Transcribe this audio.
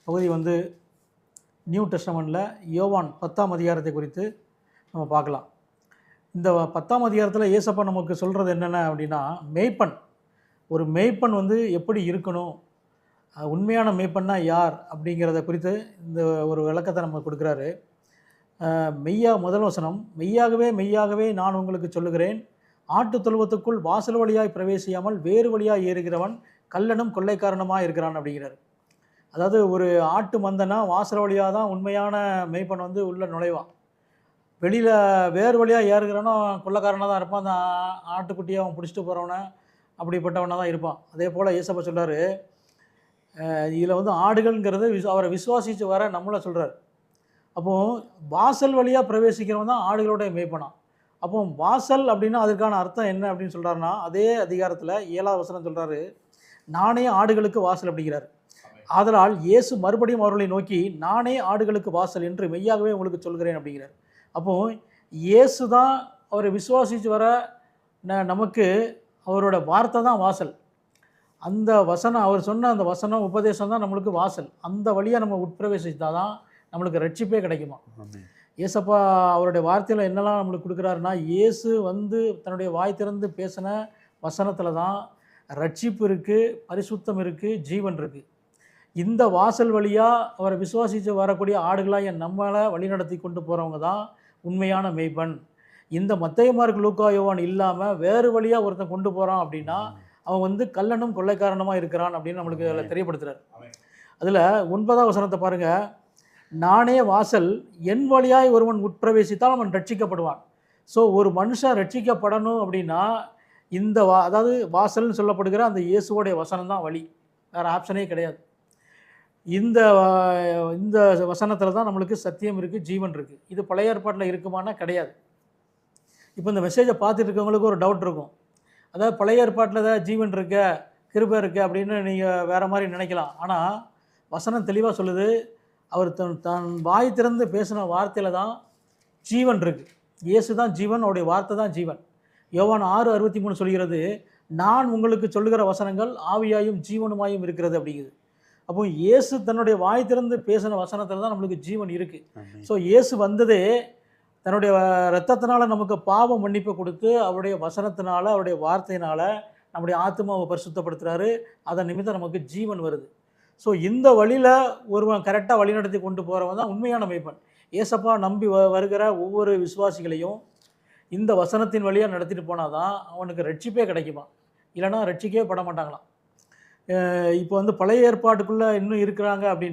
பகுதி வந்து நியூ டெஸ்டமெண்ட்டில் யோவான் 10ஆம் அதிகாரத்தை குறித்து நம்ம பார்க்கலாம். இந்த 10ஆம் அதிகாரத்தில் ஏசப்பா நமக்கு சொல்கிறது என்னென்ன அப்படின்னா, மேய்ப்பன், ஒரு மேய்ப்பன் வந்து எப்படி இருக்கணும், உண்மையான மேய்ப்பன்னா யார் அப்படிங்கிறத குறித்து இந்த ஒரு விளக்கத்தை நம்ம கொடுக்குறாரு. முதல் வசனம், மெய்யாகவே மெய்யாகவே நான் உங்களுக்கு சொல்லுகிறேன், ஆட்டு தொழுவத்துக்குள் வாசல் வழியாய் பிரவேசியாமல் வேறு வழியாய் ஏறுகிறவன் கள்ளனும் கொள்ளைக்காரனுமாக இருக்கிறான் அப்படிங்கிறார். அதாவது ஒரு ஆட்டு மந்தனா வாசல் வழியாக தான் உண்மையான மேய்ப்பன் வந்து உள்ளே நுழைவான். வெளியில் வேறு வழியாக ஏறுகிறவனோ கொள்ளைக்காரனாக தான் இருப்பான். அந்த ஆட்டுக்குட்டியை அவன் பிடிச்சிட்டு போகிறவன அப்படிப்பட்டவனாக தான் இருப்பான். அதே போல் ஏசப்பா சொல்கிறார், இதில் வந்து ஆடுகள்ங்கிறது அவரை விசுவாசித்து வர நம்மளை சொல்கிறார். அப்போது வாசல் வழியாக பிரவேசிக்கிறவன் தான் ஆடுகளோடைய மேய்ப்பனான். அப்போ வாசல் அப்படின்னா அதற்கான அர்த்தம் என்ன அப்படின்னு சொல்கிறாருன்னா, அதே அதிகாரத்தில் 7ஆவது வசனம் சொல்கிறாரு, நானே ஆடுகளுக்கு வாசல் அப்படிங்கிறார். ஆதலால் இயேசு மறுபடியும் அவர்களை நோக்கி, நானே ஆடுகளுக்கு வாசல் என்று மெய்யாகவே உங்களுக்கு சொல்கிறேன் அப்படிங்கிறார். அப்போது இயேசு தான் அவரை விசுவாசித்து வர நமக்கு அவரோட வார்த்தை தான் வாசல். அந்த வசனம், அவர் சொன்ன அந்த வசனம் உபதேசம் தான் நம்மளுக்கு வாசல். அந்த வழியாக நம்ம உட்பிரவேசித்தால் தான் நம்மளுக்கு ரட்சிப்பே கிடைக்குமா. ஏசப்பா அவருடைய வார்த்தையில் என்னெல்லாம் நம்மளுக்கு கொடுக்குறாருன்னா, இயேசு வந்து தன்னுடைய வாய் திறந்து பேசின வசனத்தில் தான் ரட்சிப்பு இருக்குது, பரிசுத்தம் இருக்குது, ஜீவன் இருக்குது. இந்த வாசல் வழியாக அவரை விசுவாசித்து வரக்கூடிய ஆடுகளாக நம்மளை வழிநடத்தி கொண்டு போகிறவங்க தான் உண்மையான மேய்ப்பன். இந்த மத்தேயு, மார்க்கு, லூக்கா, யோவான் இல்லாமல் வேறு வழியாக ஒருத்தன் கொண்டு போகிறான் அப்படின்னா அவன் வந்து கள்ளனும் கொள்ளைக்காரனமாக இருக்கிறான் அப்படின்னு நம்மளுக்கு அதில் தெரியப்படுத்துகிறார். அதில் 9ஆம் வசனத்தை பாருங்கள், நானே வாசல், என் வழியாய் ஒருவன் உட்பிரவேசித்தால் அவன் ரட்சிக்கப்படுவான். ஸோ ஒரு மனுஷன் ரட்சிக்கப்படணும் அப்படின்னா இந்த அதாவது வாசல்னு சொல்லப்படுகிற அந்த இயேசுவோடைய வசனம் தான் வழி, வேறு ஆப்ஷனே கிடையாது. இந்த இந்த வசனத்தில் தான் நம்மளுக்கு சத்தியம் இருக்குது, ஜீவன் இருக்குது. இது பழைய ஏற்பாட்டில் இருக்குமானா கிடையாது. இப்போ இந்த மெசேஜை பார்த்துட்டு இருக்கவங்களுக்கு ஒரு டவுட் இருக்கும். அதாவது பழைய ஏற்பாட்டில் தான் ஜீவன் இருக்க, கிருபை இருக்குது அப்படின்னு நீங்கள் வேறு மாதிரி நினைக்கலாம். ஆனால் வசனம் தெளிவாக சொல்லுது, அவர் தன் வாய் திறந்து பேசின வார்த்தையில் தான் ஜீவன் இருக்குது. இயேசு தான் ஜீவன், அவருடைய வார்த்தை தான் ஜீவன். யோவான் 6:63 சொல்கிறது, நான் உங்களுக்கு சொல்லுகிற வசனங்கள் ஆவியாயும் ஜீவனுமாயும் இருக்கிறது அப்படிங்குது. அப்போ இயேசு தன்னுடைய வாய் திறந்து பேசின வசனத்தில் தான் நம்மளுக்கு ஜீவன் இருக்குது. ஸோ இயேசு வந்ததே தன்னுடைய இரத்தத்தினால நமக்கு பாவ மன்னிப்பு கொடுத்து, அவருடைய வசனத்தினால, அவருடைய வார்த்தையினால் நம்முடைய ஆத்மாவை பரிசுத்தப்படுத்துகிறாரு. அதன் நிமித்தம் நமக்கு ஜீவன் வருது. ஸோ இந்த வழியில் ஒருவன் கரெக்டாக வழிநடத்தி கொண்டு போகிறவன் தான் உண்மையான மேய்ப்பன். ஏசப்பா நம்பி வருகிற ஒவ்வொரு விசுவாசிகளையும் இந்த வசனத்தின் வழியாக நடத்திட்டு போனால் தான் அவனுக்கு ரட்சிப்பே கிடைக்குமா, இல்லைனா ரட்சிக்கவே பட மாட்டாங்களாம். இப்போ வந்து பழைய ஏற்பாட்டுக்குள்ளே இன்னும் இருக்கிறாங்க அப்படின்னா